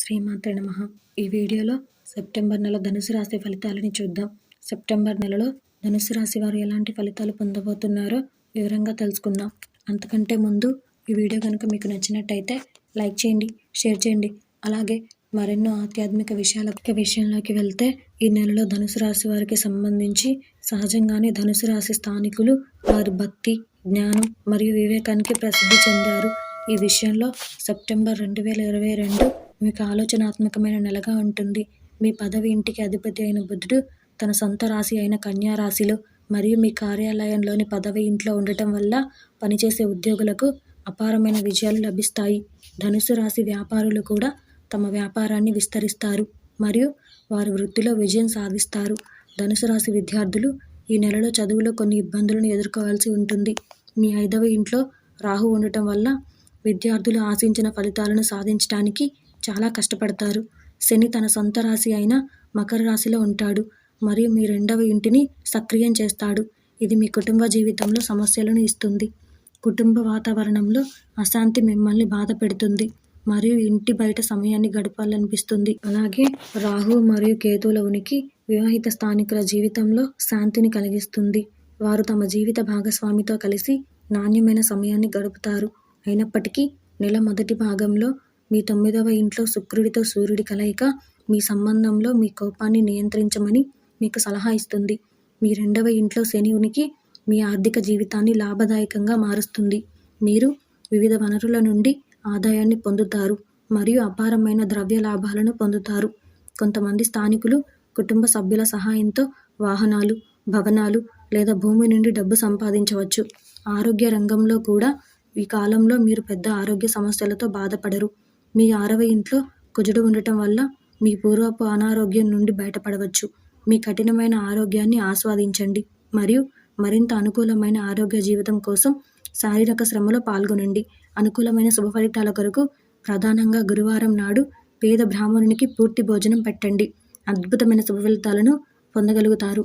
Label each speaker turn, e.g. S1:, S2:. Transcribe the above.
S1: శ్రీమాత్రే నమః. ఈ వీడియోలో సెప్టెంబర్ నెల ధనుసు రాశి ఫలితాలని చూద్దాం. సెప్టెంబర్ నెలలో ధనుసు రాశి వారు ఎలాంటి ఫలితాలు పొందబోతున్నారో వివరంగా తెలుసుకుందాం. అంతకంటే ముందు ఈ వీడియో కనుక మీకు నచ్చినట్టయితే లైక్ చేయండి, షేర్ చేయండి. అలాగే మరెన్నో ఆధ్యాత్మిక విషయంలోకి వెళ్తే ఈ నెలలో ధనుసు రాశి వారికి సంబంధించి సహజంగానే ధనుసు రాశి స్థానికులు వారి భక్తి, జ్ఞానం మరియు వివేకానికి ప్రసిద్ధి చెందారు. ఈ విషయంలో సెప్టెంబర్ 2022 మీకు ఆలోచనాత్మకమైన నెలగా ఉంటుంది. మీ పదవి ఇంటికి అధిపతి అయిన బుధుడు తన సొంత రాశి అయిన కన్యా రాశిలో మరియు మీ కార్యాలయంలోని పదవి ఇంట్లో ఉండటం వల్ల పనిచేసే ఉద్యోగులకు అపారమైన విజయాలు లభిస్తాయి. ధనుసు రాశి వ్యాపారులు కూడా తమ వ్యాపారాన్ని విస్తరిస్తారు మరియు వారి వృత్తిలో విజయం సాధిస్తారు. ధనుసు రాశి విద్యార్థులు ఈ నెలలో చదువులో కొన్ని ఇబ్బందులను ఎదుర్కోవాల్సి ఉంటుంది. మీ 5వ ఇంట్లో రాహు ఉండటం వల్ల విద్యార్థులు ఆశించిన ఫలితాలను సాధించడానికి చాలా కష్టపడతారు. శని తన సొంత రాశి అయిన మకర రాశిలో ఉంటాడు మరియు మీ 2వ ఇంటిని సక్రియం చేస్తాడు. ఇది మీ కుటుంబ జీవితంలో సమస్యలను ఇస్తుంది. కుటుంబ వాతావరణంలో అశాంతి మిమ్మల్ని బాధ పెడుతుంది మరియు ఇంటి బయట సమయాన్ని గడపాలనిపిస్తుంది. అలాగే రాహు మరియు కేతువుల ఉనికి వివాహిత స్థానికుల జీవితంలో శాంతిని కలిగిస్తుంది. వారు తమ జీవిత భాగస్వామితో కలిసి నాణ్యమైన సమయాన్ని గడుపుతారు. అయినప్పటికీ నెల మొదటి భాగంలో మీ 9వ ఇంట్లో శుక్రుడితో సూర్యుడి కలయిక మీ సంబంధంలో మీ కోపాన్ని నియంత్రించమని మీకు సలహా ఇస్తుంది. మీ 2వ ఇంట్లో శని ఉనికి మీ ఆర్థిక జీవితాన్ని లాభదాయకంగా మారుస్తుంది. మీరు వివిధ వనరుల నుండి ఆదాయాన్ని పొందుతారు మరియు అపారమైన ద్రవ్య లాభాలను పొందుతారు. కొంతమంది స్థానికులు కుటుంబ సభ్యుల సహాయంతో వాహనాలు, భవనాలు లేదా భూమి నుండి డబ్బు సంపాదించవచ్చు. ఆరోగ్య రంగంలో కూడా ఈ కాలంలో మీరు పెద్ద ఆరోగ్య సమస్యలతో బాధపడరు. మీ 6వ ఇంట్లో కుజుడు ఉండటం వల్ల మీ పూర్వపు అనారోగ్యం నుండి బయటపడవచ్చు. మీ కఠినమైన ఆరోగ్యాన్ని ఆస్వాదించండి మరియు మరింత అనుకూలమైన ఆరోగ్య జీవితం కోసం శారీరక శ్రమలో పాల్గొనండి. అనుకూలమైన శుభ ఫలితాల కొరకు ప్రధానంగా గురువారం నాడు పేద బ్రాహ్మణునికి పూర్తి భోజనం పెట్టండి. అద్భుతమైన శుభ ఫలితాలను పొందగలుగుతారు.